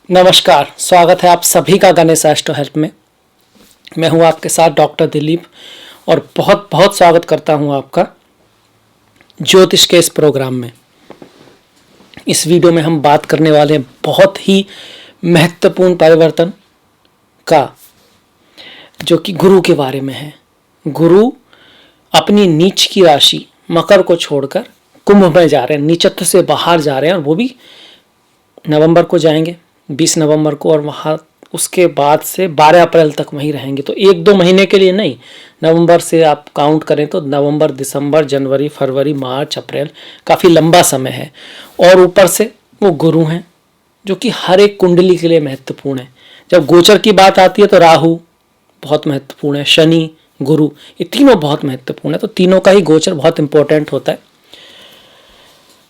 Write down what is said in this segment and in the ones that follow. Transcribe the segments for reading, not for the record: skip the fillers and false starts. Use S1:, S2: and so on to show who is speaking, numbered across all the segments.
S1: नमस्कार, स्वागत है आप सभी का गणेश एस्ट्रो हेल्प में। मैं हूं आपके साथ डॉक्टर दिलीप और बहुत बहुत स्वागत करता हूं आपका ज्योतिष के इस प्रोग्राम में। इस वीडियो में हम बात करने वाले हैं बहुत ही महत्वपूर्ण परिवर्तन का, जो कि गुरु के बारे में है। गुरु अपनी नीच की राशि मकर को छोड़कर कुंभ में जा रहे हैं, नीचत्व से बाहर जा रहे हैं, और वो भी नवंबर को जाएंगे, 20 नवंबर को, और वहाँ उसके बाद से 12 अप्रैल तक वहीं रहेंगे। तो 1-2 महीने के लिए नहीं, नवंबर से आप काउंट करें तो नवंबर, दिसंबर, जनवरी, फरवरी, मार्च, अप्रैल, काफ़ी लंबा समय है। और ऊपर से वो गुरु हैं जो कि हर एक कुंडली के लिए महत्वपूर्ण है। जब गोचर की बात आती है तो राहु बहुत महत्वपूर्ण है, शनि, गुरु, ये तीनों बहुत महत्वपूर्ण है। तो तीनों का ही गोचर बहुत इंपॉर्टेंट होता है।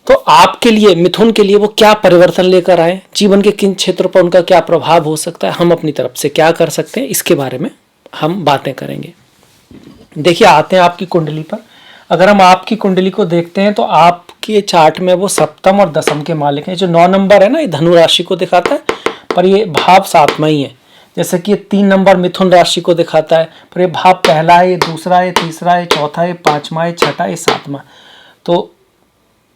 S1: तो आपके लिए, मिथुन के लिए वो क्या परिवर्तन लेकर आए, जीवन के किन क्षेत्रों पर उनका क्या प्रभाव हो सकता है, हम अपनी तरफ से क्या कर सकते हैं, इसके बारे में हम बातें करेंगे। देखिए, आते हैं आपकी कुंडली पर। अगर हम आपकी कुंडली को देखते हैं तो आपके चार्ट में वो सप्तम और दसम के मालिक हैं। जो 9 नंबर है ना, ये धनु राशि को दिखाता है, पर ये भाव सातवां ही है। जैसे कि ये 3 नंबर मिथुन राशि को दिखाता है, पर ये भाव पहला है, ये दूसरा है, तीसरा है, चौथा है, पांचवा है, छठा है, सातवां। तो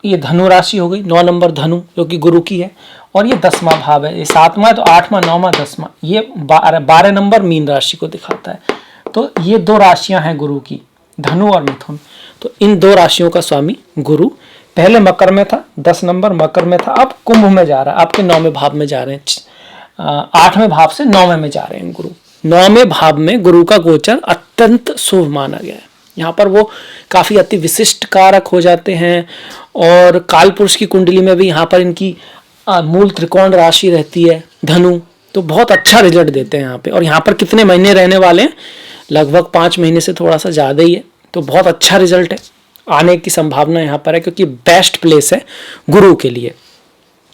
S1: ये धनु राशि हो गई, 9 नंबर धनु जो कि गुरु की है, और ये 10वां भाव है, ये 7वां, तो 8वां, 9वां, 10वां, ये 12 नंबर मीन राशि को दिखाता है। तो ये 2 राशियां हैं गुरु की, धनु और मिथुन। तो इन 2 राशियों का स्वामी गुरु पहले मकर में था, 10 नंबर मकर में था, अब कुंभ में जा रहा है, आपके 9वें भाव में जा रहे हैं। 8वें भाव से 9वें में जा रहे हैं गुरु। 9वें भाव में गुरु का गोचर अत्यंत शुभ माना गया है। यहाँ पर वो काफ़ी अति विशिष्ट कारक हो जाते हैं। और काल पुरुष की कुंडली में भी यहाँ पर इनकी मूल त्रिकोण राशि रहती है धनु, तो बहुत अच्छा रिजल्ट देते हैं यहाँ पे। और यहाँ पर कितने महीने रहने वाले हैं, लगभग 5 महीने से थोड़ा सा ज़्यादा ही है, तो बहुत अच्छा रिजल्ट है, आने की संभावना यहाँ पर है, क्योंकि बेस्ट प्लेस है गुरु के लिए।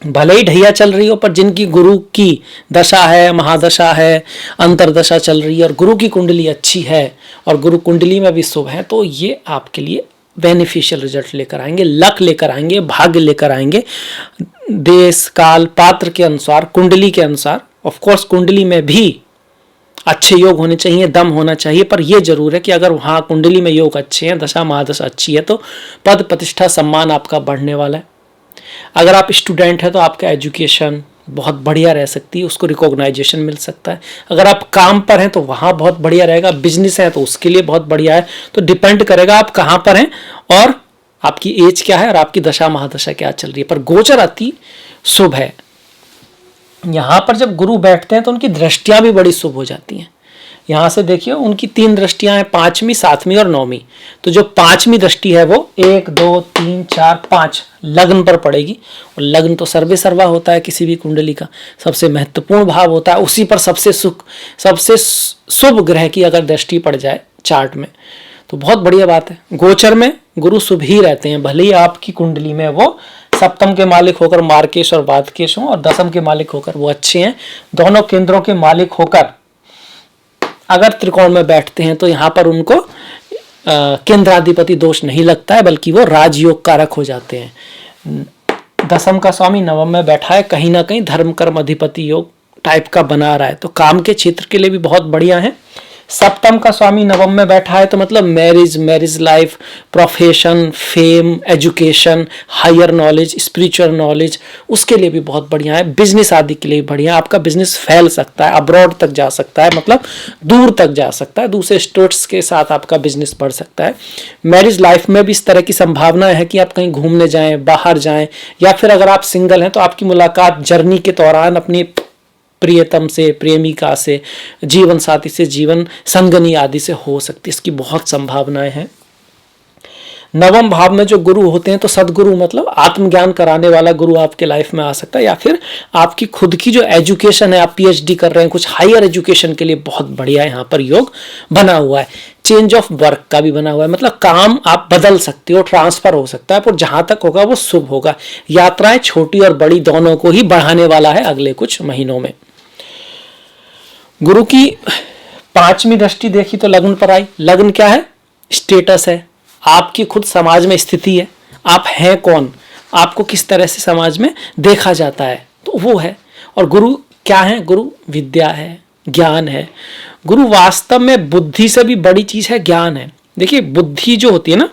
S1: भले ही ढैया चल रही हो, पर जिनकी गुरु की दशा है, महादशा है, अंतरदशा चल रही है, और गुरु की कुंडली अच्छी है और गुरु कुंडली में भी शुभ है, तो ये आपके लिए बेनिफिशियल रिजल्ट लेकर आएंगे, लक लेकर आएंगे, भाग्य लेकर आएंगे। देश काल पात्र के अनुसार, कुंडली के अनुसार, ऑफ कोर्स कुंडली में भी अच्छे योग होने चाहिए, दम होना चाहिए, पर यह जरूर है कि अगर वहाँ कुंडली में योग अच्छे हैं, दशा महादशा अच्छी है, तो पद प्रतिष्ठा सम्मान आपका बढ़ने वाला है। अगर आप स्टूडेंट हैं तो आपका एजुकेशन बहुत बढ़िया रह सकती है, उसको रिकॉग्नाइजेशन मिल सकता है। अगर आप काम पर हैं तो वहाँ बहुत बढ़िया रहेगा, बिजनेस है तो उसके लिए बहुत बढ़िया है। तो डिपेंड करेगा आप कहाँ पर हैं और आपकी एज क्या है और आपकी दशा महादशा क्या चल रही है। पर गोचर अति शुभ है। यहाँ पर जब गुरु बैठते हैं तो उनकी दृष्टियाँ भी बड़ी शुभ हो जाती हैं। यहाँ से देखिए, उनकी 3 दृष्टियां हैं, 5वीं, 7वीं और 9वीं। तो जो 5वीं दृष्टि है वो 1, 2, 3, 4, 5 लग्न पर पड़ेगी। और लग्न तो सर्वे सर्वा होता है किसी भी कुंडली का, सबसे महत्वपूर्ण भाव होता है, उसी पर सबसे शुभ ग्रह की अगर दृष्टि पड़ जाए चार्ट में तो बहुत बढ़िया बात है। गोचर में गुरु शुभ ही रहते हैं, भले ही आपकी कुंडली में वो सप्तम के मालिक होकर मार्केश और बादकेश हों और दसम के मालिक होकर वो अच्छे हैं। दोनों केंद्रों के मालिक होकर अगर त्रिकोण में बैठते हैं तो यहाँ पर उनको केंद्राधिपति दोष नहीं लगता है, बल्कि वो राजयोग कारक हो जाते हैं। दसम का स्वामी नवम में बैठा है, कहीं ना कहीं धर्म कर्म अधिपति योग टाइप का बना रहा है, तो काम के क्षेत्र के लिए भी बहुत बढ़िया है। सप्तम का स्वामी नवम में बैठा है तो मतलब marriage life, profession, fame, education, higher knowledge, spiritual knowledge, उसके लिए भी बहुत बढ़िया है। बिजनेस आदि के लिए बढ़िया है। आपका बिजनेस फैल सकता है, अब्रॉड तक जा सकता है, मतलब दूर तक जा सकता है, दूसरे स्टेट्स के साथ आपका बिजनेस बढ़ सकता है। मैरिज लाइफ में भी इस तरह की संभावना है कि आप कहीं घूमने जाएं, बाहर जाएं, या फिर अगर आप सिंगल हैं तो आपकी मुलाकात जर्नी के दौरान अपनी प्रियतम से, प्रेमिका से, जीवन साथी से, जीवन संगनी आदि से हो सकती है। इसकी बहुत संभावनाएं हैं। नवम भाव में जो गुरु होते हैं तो सदगुरु, मतलब आत्मज्ञान कराने वाला गुरु आपके लाइफ में आ सकता है, या फिर आपकी खुद की जो एजुकेशन है, आप पीएचडी कर रहे हैं, कुछ हायर एजुकेशन के लिए बहुत बढ़िया यहाँ पर योग बना हुआ है। चेंज ऑफ वर्क का भी बना हुआ है, मतलब काम आप बदल सकते हो, ट्रांसफर हो सकता है, पर जहां तक होगा वो शुभ होगा। यात्राएं छोटी और बड़ी दोनों को ही बढ़ाने वाला है अगले कुछ महीनों में। गुरु की 5वीं दृष्टि देखी तो लग्न पर आई। लग्न क्या है? स्टेटस है, आपकी खुद समाज में स्थिति है, आप हैं कौन, आपको किस तरह से समाज में देखा जाता है, तो वो है। और गुरु क्या है गुरु? विद्या है, ज्ञान है। गुरु वास्तव में बुद्धि से भी बड़ी चीज है, ज्ञान है। देखिए बुद्धि जो होती है ना,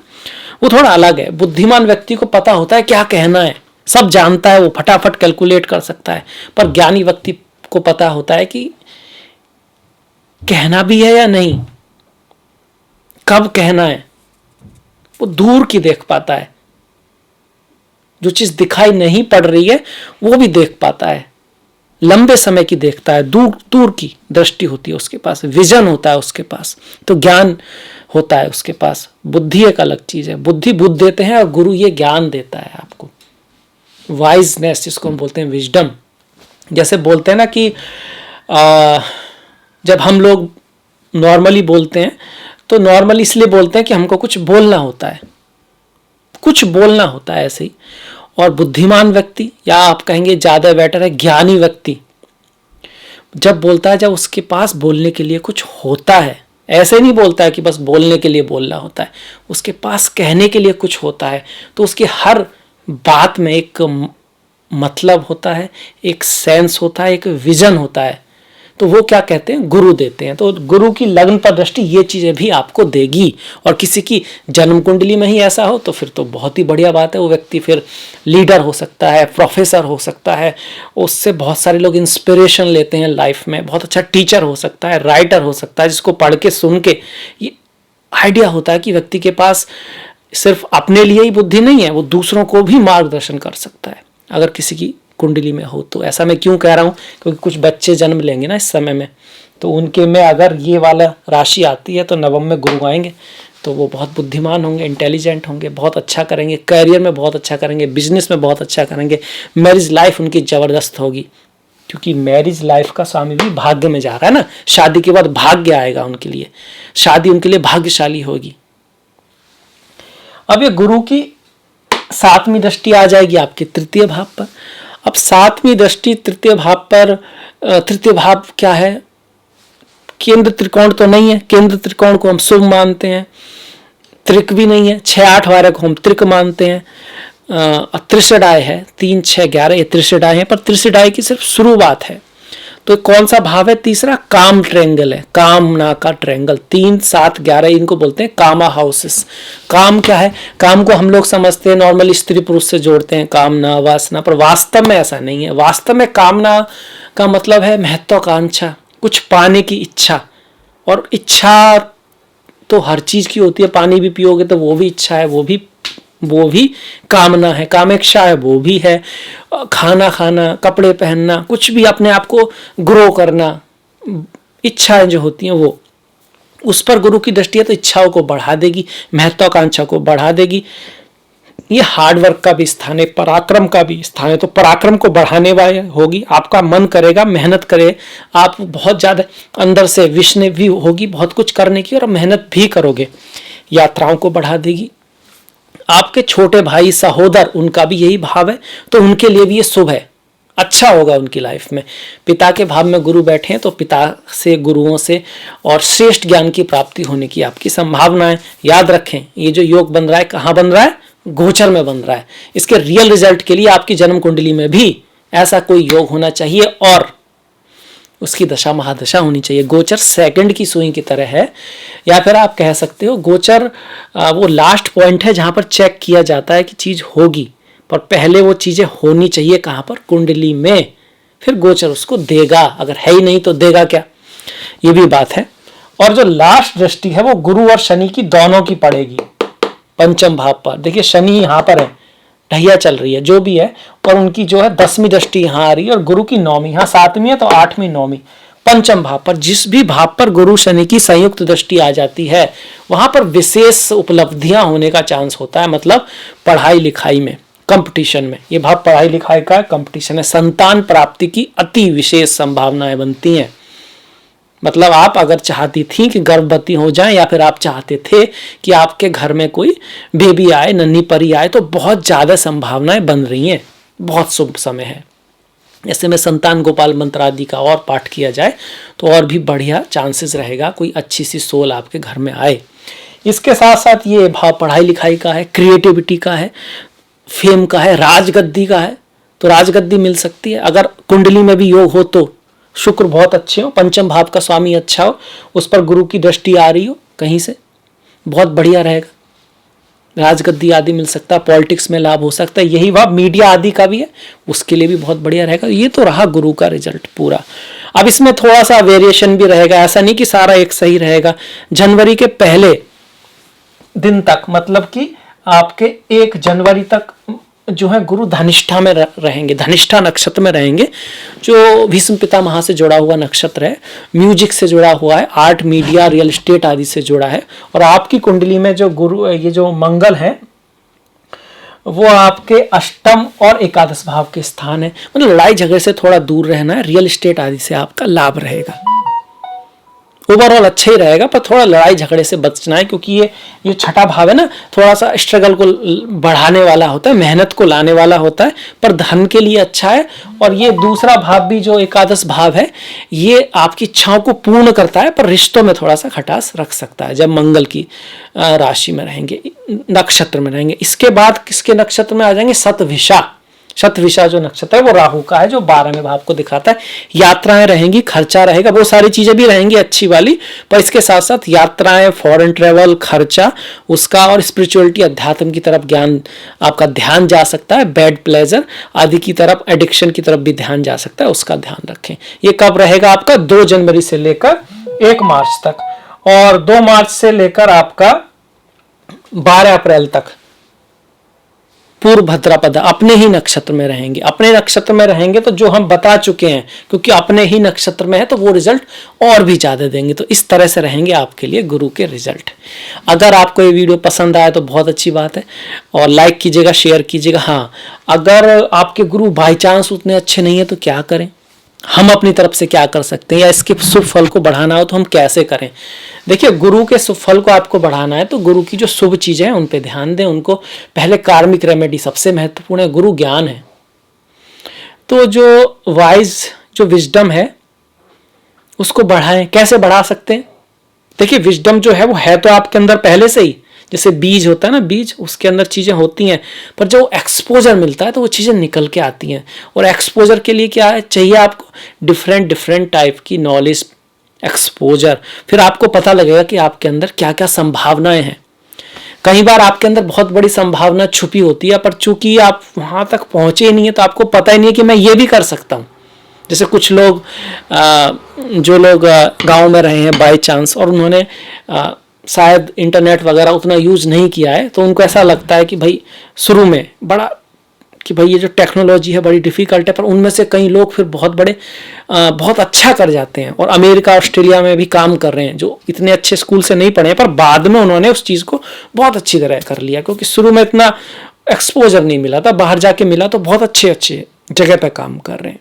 S1: वो थोड़ा अलग है। बुद्धिमान व्यक्ति को पता होता है क्या कहना है, सब जानता है, वो फटाफट कैलकुलेट कर सकता है। पर ज्ञानी व्यक्ति को पता होता है कि कहना भी है या नहीं, कब कहना है। वो दूर की देख पाता है, जो चीज दिखाई नहीं पड़ रही है वो भी देख पाता है, लंबे समय की देखता है, दूर दूर की दृष्टि होती है उसके पास, विजन होता है उसके पास, तो ज्ञान होता है उसके पास। बुद्धि एक अलग चीज है। बुद्धि बुद्ध देते हैं और गुरु ये ज्ञान देता है आपको, वाइजनेस जिसको हम बोलते हैं, विजडम। जैसे बोलते हैं ना कि जब हम लोग नॉर्मली बोलते हैं तो नॉर्मली इसलिए बोलते हैं कि हमको कुछ बोलना होता है, कुछ बोलना होता है ऐसे ही। और बुद्धिमान व्यक्ति, या आप कहेंगे ज्यादा बेटर है ज्ञानी व्यक्ति, जब बोलता है जब उसके पास बोलने के लिए कुछ होता है। ऐसे नहीं बोलता है कि बस बोलने के लिए बोलना होता है, उसके पास कहने के लिए कुछ होता है। तो उसकी हर बात में एक मतलब होता है, एक सेंस होता है, एक विजन होता है। तो वो क्या कहते हैं? गुरु देते हैं। तो गुरु की लग्न पर दृष्टि ये चीजें भी आपको देगी। और किसी की जन्म कुंडली में ही ऐसा हो तो फिर तो बहुत ही बढ़िया बात है। वो व्यक्ति फिर लीडर हो सकता है, प्रोफेसर हो सकता है, उससे बहुत सारे लोग इंस्पिरेशन लेते हैं लाइफ में। बहुत अच्छा टीचर हो सकता है, राइटर हो सकता है, जिसको पढ़ के सुन के ये आइडिया होता है कि व्यक्ति के पास सिर्फ अपने लिए ही बुद्धि नहीं है, वो दूसरों को भी मार्गदर्शन कर सकता है अगर किसी की कुंडली में हो तो। ऐसा मैं क्यों कह रहा हूँ? क्योंकि कुछ बच्चे जन्म लेंगे ना इस समय में, तो उनके में अगर ये वाला राशि आती है तो नवम में गुरु आएंगे, तो वो बहुत बुद्धिमान होंगे, इंटेलिजेंट होंगे, बहुत अच्छा करेंगे, करियर में बहुत अच्छा करेंगे, बिजनेस में बहुत अच्छा करेंगे, मैरिज लाइफ उनकी जबरदस्त होगी। क्योंकि मैरिज लाइफ का स्वामी भी भाग्य में जा रहा है ना, शादी के बाद भाग्य आएगा उनके लिए, शादी उनके लिए भाग्यशाली होगी। अब ये गुरु की 7वीं दृष्टि आ जाएगी आपके तृतीय भाव पर। अब 7वीं दृष्टि तृतीय भाव पर, तृतीय भाव क्या है? केंद्र त्रिकोण तो नहीं है, केंद्र त्रिकोण को हम शुभ मानते हैं, त्रिक भी नहीं है, 6-8 वारे को हम त्रिक मानते हैं। त्रिषडाय है, 3, 6, 11 ये त्रिषडाय है, पर त्रिषडाय की सिर्फ शुरुआत है। तो कौन सा भाव है? तीसरा काम ट्रेंगल है, कामना का ट्रेंगल। 3, 7, 11 इनको बोलते हैं कामा हाउसेस। काम क्या है? काम को हम लोग समझते हैं नॉर्मली स्त्री पुरुष से जोड़ते हैं, कामना, वासना, पर वास्तव में ऐसा नहीं है। वास्तव में कामना का मतलब है महत्वाकांक्षा, कुछ पाने की इच्छा। और इच्छा तो हर चीज की होती है, पानी भी पियोगे तो वो भी इच्छा है, वो भी कामना है, कामेक्षा है, वो भी है। खाना खाना, कपड़े पहनना, कुछ भी अपने आप को ग्रो करना, इच्छाएं जो होती हैं वो, उस पर गुरु की दृष्टि है तो इच्छाओं को बढ़ा देगी, महत्वाकांक्षा को बढ़ा देगी। ये हार्डवर्क का भी स्थान है, पराक्रम का भी स्थान है। तो पराक्रम को बढ़ाने वाली होगी, आपका मन करेगा, मेहनत करे, आप बहुत ज्यादा अंदर से विष्णु भी होगी बहुत कुछ करने की, और मेहनत भी करोगे। यात्राओं को बढ़ा देगी। आपके छोटे भाई सहोदर, उनका भी यही भाव है, तो उनके लिए भी ये शुभ है, अच्छा होगा उनकी लाइफ में। पिता के भाव में गुरु बैठे हैं तो पिता से, गुरुओं से और श्रेष्ठ ज्ञान की प्राप्ति होने की आपकी संभावना है। याद रखें, ये जो योग बन रहा है कहाँ बन रहा है? गोचर में बन रहा है। इसके रियल रिजल्ट के लिए आपकी जन्म कुंडली में भी ऐसा कोई योग होना चाहिए और उसकी दशा महादशा होनी चाहिए। गोचर सेकंड की सुई की तरह है, या फिर आप कह सकते हो गोचर वो लास्ट पॉइंट है जहां पर चेक किया जाता है कि चीज होगी, पर पहले वो चीजें होनी चाहिए कहां पर? कुंडली में। फिर गोचर उसको देगा, अगर है ही नहीं तो देगा क्या? ये भी बात है। और जो लास्ट दृष्टि है वो गुरु और शनि की दोनों की पड़ेगी पंचम भाव पर। देखिए शनि यहाँ पर है, ढैया चल रही है जो भी है, और उनकी जो है 10वीं दृष्टि यहाँ आ रही है, और गुरु की 9वीं, यहाँ 7वीं है तो 8वीं 9वीं पंचम भाव पर। जिस भी भाव पर गुरु शनि की संयुक्त दृष्टि आ जाती है वहां पर विशेष उपलब्धियां होने का चांस होता है। मतलब पढ़ाई लिखाई में, कंपटीशन में, ये भाव पढ़ाई लिखाई का कंपटीशन है। संतान प्राप्ति की अति विशेष संभावनाएं बनती हैं। मतलब आप अगर चाहती थी कि गर्भवती हो जाए, या फिर आप चाहते थे कि आपके घर में कोई बेबी आए, नन्ही परी आए, तो बहुत ज्यादा संभावनाएं बन रही हैं। बहुत शुभ समय है। ऐसे में संतान गोपाल मंत्र आदि का और पाठ किया जाए तो और भी बढ़िया चांसेस रहेगा कोई अच्छी सी सोल आपके घर में आए। इसके साथ साथ ये भाव पढ़ाई लिखाई का है, क्रिएटिविटी का है, फेम का है, राजगद्दी का है। तो राजगद्दी मिल सकती है अगर कुंडली में भी योग हो तो। शुक्र बहुत अच्छे हो, पंचम भाव का स्वामी अच्छा हो, उस पर गुरु की दृष्टि आ रही हो कहीं से, बहुत बढ़िया रहेगा। राजगद्दी आदि मिल सकता है, पॉलिटिक्स में लाभ हो सकता है, यही भाव मीडिया आदि का भी है, उसके लिए भी बहुत बढ़िया रहेगा। ये तो रहा गुरु का रिजल्ट पूरा। अब इसमें थोड़ा सा वेरिएशन भी रहेगा, ऐसा नहीं कि सारा एक सही रहेगा। जनवरी के पहले दिन तक, मतलब कि आपके 1 जनवरी तक जो है गुरु धनिष्ठा में रहेंगे, धनिष्ठा नक्षत्र में रहेंगे, जो भीष्म पितामह से जुड़ा हुआ नक्षत्र है, म्यूजिक से जुड़ा हुआ है, आर्ट, मीडिया, रियल एस्टेट आदि से जुड़ा है। और आपकी कुंडली में जो गुरु, ये जो मंगल है, वो आपके अष्टम और एकादश भाव के स्थान है। मतलब लड़ाई झगड़े से थोड़ा दूर रहना है, रियल एस्टेट आदि से आपका लाभ रहेगा। ओवरऑल अच्छा ही रहेगा, पर थोड़ा लड़ाई झगड़े से बचना है, क्योंकि ये छठा भाव है ना, थोड़ा सा स्ट्रगल को बढ़ाने वाला होता है, मेहनत को लाने वाला होता है, पर धन के लिए अच्छा है। और ये दूसरा भाव भी जो एकादश भाव है, ये आपकी इच्छाओं को पूर्ण करता है, पर रिश्तों में थोड़ा सा खटास रख सकता है जब मंगल की राशि में रहेंगे, नक्षत्र में रहेंगे। इसके बाद किसके नक्षत्र में आ जाएंगे? शतभिषा। शतभिषा जो नक्षत्र है वो राहु का है, जो 12वें भाव को दिखाता है। यात्राएं रहेंगी, खर्चा रहेगा, वो सारी चीजें भी रहेंगी अच्छी वाली, पर इसके साथ साथ यात्राएं, फॉरेन ट्रेवल, खर्चा उसका, और स्पिरिचुअलिटी, अध्यात्म की तरफ ज्ञान आपका ध्यान जा सकता है, बैड प्लेजर आदि की तरफ, एडिक्शन की तरफ भी ध्यान जा सकता है, उसका ध्यान रखें। ये कब रहेगा आपका? 2 जनवरी से लेकर 1 मार्च तक, और 2 मार्च से लेकर आपका 12 अप्रैल तक पूर्व भद्रापद अपने ही नक्षत्र में रहेंगे। अपने नक्षत्र में रहेंगे तो जो हम बता चुके हैं, क्योंकि अपने ही नक्षत्र में है तो वो रिजल्ट और भी ज्यादा देंगे। तो इस तरह से रहेंगे आपके लिए गुरु के रिजल्ट। अगर आपको ये वीडियो पसंद आया तो बहुत अच्छी बात है, और लाइक कीजिएगा, शेयर कीजिएगा। हाँ, अगर आपके गुरु बाई चांस उतने अच्छे नहीं है तो क्या करें, हम अपनी तरफ से क्या कर सकते हैं, या इसके शुभ फल को बढ़ाना हो तो हम कैसे करें? देखिए, गुरु के शुभ फल को आपको बढ़ाना है तो गुरु की जो शुभ चीजें हैं उन पे ध्यान दें। उनको पहले कार्मिक रेमेडी सबसे महत्वपूर्ण है, गुरु ज्ञान है। तो जो वाइज, जो विजडम है उसको बढ़ाएं। कैसे बढ़ा सकते हैं? देखिए, विजडम जो है वो है तो आपके अंदर पहले से ही, जैसे बीज होता है ना, बीज, उसके अंदर चीजें होती हैं, पर जब एक्सपोजर मिलता है तो वो चीजें निकल के आती हैं। और एक्सपोजर के लिए क्या है चाहिए आपको? डिफरेंट टाइप की नॉलेज, एक्सपोजर। फिर आपको पता लगेगा कि आपके अंदर क्या क्या संभावनाएं हैं। कई बार आपके अंदर बहुत बड़ी संभावना छुपी होती है, पर चूंकि आप वहां तक पहुंचे ही नहीं है तो आपको पता ही नहीं है कि मैं ये भी कर सकता हूं। जैसे कुछ लोग, जो लोग गांव में रहे हैं बाय चांस, और उन्होंने शायद इंटरनेट वगैरह उतना यूज नहीं किया है, तो उनको ऐसा लगता है कि भाई शुरू में बड़ा, कि भाई ये जो टेक्नोलॉजी है बड़ी डिफिकल्ट है, पर उनमें से कई लोग फिर बहुत बड़े, बहुत अच्छा कर जाते हैं, और अमेरिका, ऑस्ट्रेलिया में भी काम कर रहे हैं, जो इतने अच्छे स्कूल से नहीं पढ़े हैं, पर बाद में उन्होंने उस चीज़ को बहुत अच्छी तरह कर लिया, क्योंकि शुरू में इतना एक्सपोजर नहीं मिला था, बाहर जाके मिला तो बहुत अच्छे अच्छे जगह पे काम कर रहे हैं।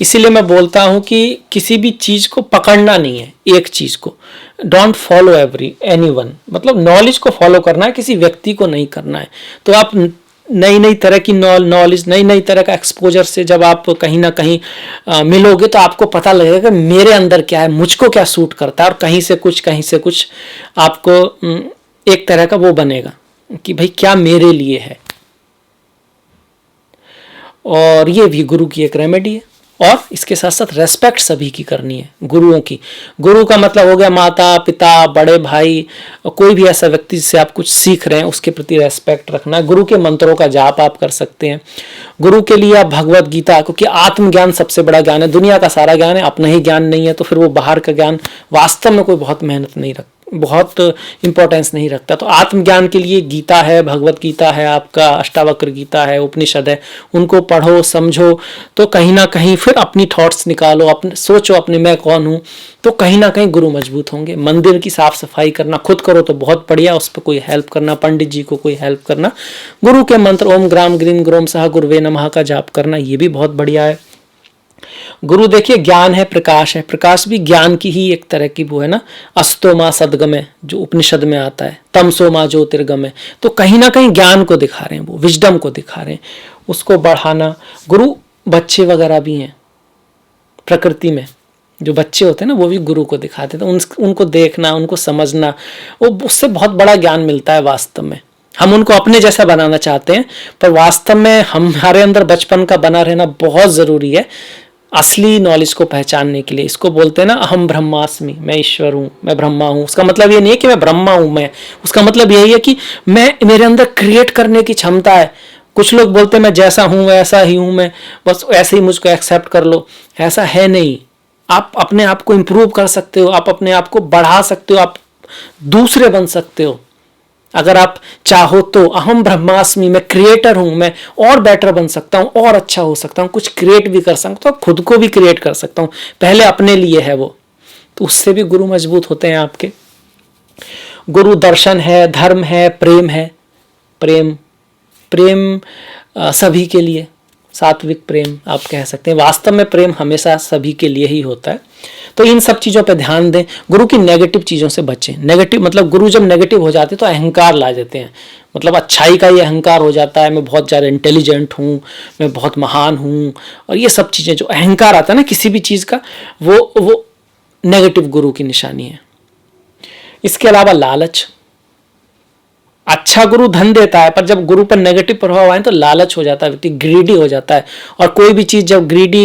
S1: इसीलिए मैं बोलता हूं कि किसी भी चीज को पकड़ना नहीं है, एक चीज को, डोंट फॉलो एनीवन, मतलब नॉलेज को फॉलो करना है, किसी व्यक्ति को नहीं करना है। तो आप नई तरह की नॉलेज, नई तरह का एक्सपोजर से जब आप कहीं ना कहीं मिलोगे तो आपको पता लगेगा कि मेरे अंदर क्या है, मुझको क्या सूट करता है, और कहीं से कुछ आपको एक तरह का वो बनेगा कि भाई क्या मेरे लिए है। और ये भी गुरु की एक रेमेडी है। और इसके साथ साथ रेस्पेक्ट सभी की करनी है, गुरुओं की। गुरु का मतलब हो गया माता पिता, बड़े भाई, कोई भी ऐसा व्यक्ति जिससे आप कुछ सीख रहे हैं उसके प्रति रेस्पेक्ट रखना। गुरु के मंत्रों का जाप आप कर सकते हैं। गुरु के लिए आप भगवत गीता, क्योंकि आत्मज्ञान सबसे बड़ा ज्ञान है, दुनिया का सारा ज्ञान है, अपना ही ज्ञान नहीं है, तो फिर वो बाहर का ज्ञान वास्तव में कोई बहुत मेहनत नहीं रखता, बहुत इंपॉर्टेंस नहीं रखता। तो आत्मज्ञान के लिए गीता है, भगवत गीता है, आपका अष्टावक्र गीता है, उपनिषद है, उनको पढ़ो, समझो, तो कहीं ना कहीं फिर अपनी थॉट्स निकालो, अपने सोचो अपने मैं कौन हूँ, तो कहीं ना कहीं गुरु मजबूत होंगे। मंदिर की साफ सफाई करना खुद करो तो बहुत बढ़िया, उस पर कोई हेल्प करना, पंडित जी को कोई हेल्प करना, गुरु के मंत्र ओम ग्राम ग्रीम ग्रोम सह गुरुवे नमः का जाप करना, ये भी बहुत बढ़िया है। गुरु देखिए ज्ञान है, प्रकाश है, प्रकाश भी ज्ञान की ही एक तरह की वो है ना, अस्तो माँ सदगमे जो उपनिषद में आता है, तमसो माँ ज्योतिर्गमे, तो कहीं ना कहीं ज्ञान को दिखा रहे हैं, वो विजडम को दिखा रहे हैं, उसको बढ़ाना। गुरु बच्चे वगैरह भी हैं प्रकृति में, जो बच्चे होते हैं ना, वो भी गुरु को दिखाते हैं, तो उनको देखना, उनको समझना, वो उससे बहुत बड़ा ज्ञान मिलता है वास्तव में। हम उनको अपने जैसा बनाना चाहते हैं, पर वास्तव में हमारे अंदर बचपन का बना रहना बहुत जरूरी है। असली नॉलेज को पहचानने के लिए। इसको बोलते हैं ना अहम ब्रह्मास्मि, मैं ईश्वर हूँ, मैं ब्रह्मा हूँ। उसका मतलब ये नहीं है कि मैं ब्रह्मा हूँ, मैं, उसका मतलब यही है कि मैं, मेरे अंदर क्रिएट करने की क्षमता है। कुछ लोग बोलते हैं मैं जैसा हूँ वैसा ही हूँ, मैं बस ऐसे ही मुझको एक्सेप्ट कर लो। ऐसा है नहीं। आप अपने आप को इम्प्रूव कर सकते हो, आप अपने आप को बढ़ा सकते हो, आप दूसरे बन सकते हो अगर आप चाहो तो। अहम ब्रह्मास्मि, मैं क्रिएटर हूं, मैं और बेटर बन सकता हूं, और अच्छा हो सकता हूं, कुछ क्रिएट भी कर सकता हूं, खुद को भी क्रिएट कर सकता हूं। पहले अपने लिए है वो, तो उससे भी गुरु मजबूत होते हैं आपके। गुरु दर्शन है, धर्म है, प्रेम है। प्रेम, प्रेम सभी के लिए, सात्विक प्रेम आप कह सकते हैं। वास्तव में प्रेम हमेशा सभी के लिए ही होता है। तो इन सब चीज़ों पे ध्यान दें। गुरु की नेगेटिव चीज़ों से बचें। नेगेटिव मतलब गुरु जब नेगेटिव हो जाते हैं तो अहंकार ला देते हैं। मतलब अच्छाई का ये अहंकार हो जाता है, मैं बहुत ज़्यादा इंटेलिजेंट हूँ, मैं बहुत महान हूँ, और ये सब चीज़ें जो अहंकार आता है ना किसी भी चीज़ का, वो नेगेटिव गुरु की निशानी है। इसके अलावा लालच। अच्छा गुरु धन देता है, पर जब गुरु पर नेगेटिव प्रभाव आए तो लालच हो जाता है, व्यक्ति ग्रीडी हो जाता है। और कोई भी चीज़ जब ग्रीडी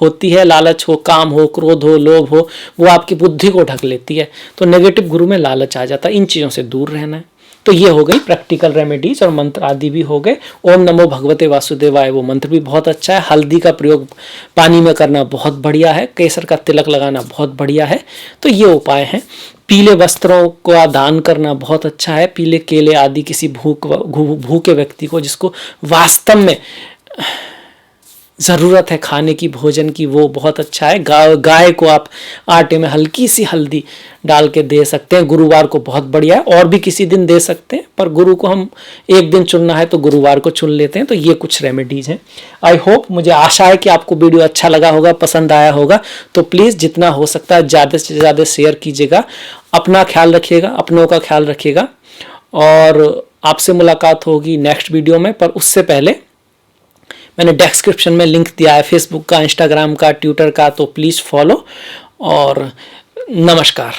S1: होती है, लालच हो, काम हो, क्रोध हो, लोभ हो, वो आपकी बुद्धि को ढक लेती है। तो नेगेटिव गुरु में लालच आ जाता है। इन चीज़ों से दूर रहना है। तो ये हो गई प्रैक्टिकल रेमेडीज, और मंत्र आदि भी हो गए। ओम नमो भगवते वासुदेवाय, वो मंत्र भी बहुत अच्छा है। हल्दी का प्रयोग पानी में करना बहुत बढ़िया है। केसर का तिलक लगाना बहुत बढ़िया है। तो ये उपाय हैं। पीले वस्त्रों का दान करना बहुत अच्छा है। पीले केले आदि किसी भूखे व्यक्ति को, जिसको वास्तव में ज़रूरत है खाने की, भोजन की, वो बहुत अच्छा है। गाय को आप आटे में हल्की सी हल्दी डाल के दे सकते हैं, गुरुवार को बहुत बढ़िया है। और भी किसी दिन दे सकते हैं, पर गुरु को हम एक दिन चुनना है तो गुरुवार को चुन लेते हैं। तो ये कुछ रेमेडीज़ हैं। आई होप, मुझे आशा है कि आपको वीडियो अच्छा लगा होगा, पसंद आया होगा। तो प्लीज़ जितना हो सकता है ज़्यादा से ज़्यादा शेयर कीजिएगा। अपना ख्याल रखिएगा, अपनों का ख्याल रखिएगा, और आपसे मुलाकात होगी नेक्स्ट वीडियो में। पर उससे पहले मैंने डिस्क्रिप्शन में लिंक दिया है फेसबुक का, इंस्टाग्राम का, ट्विटर का, तो प्लीज़ फॉलो। और नमस्कार।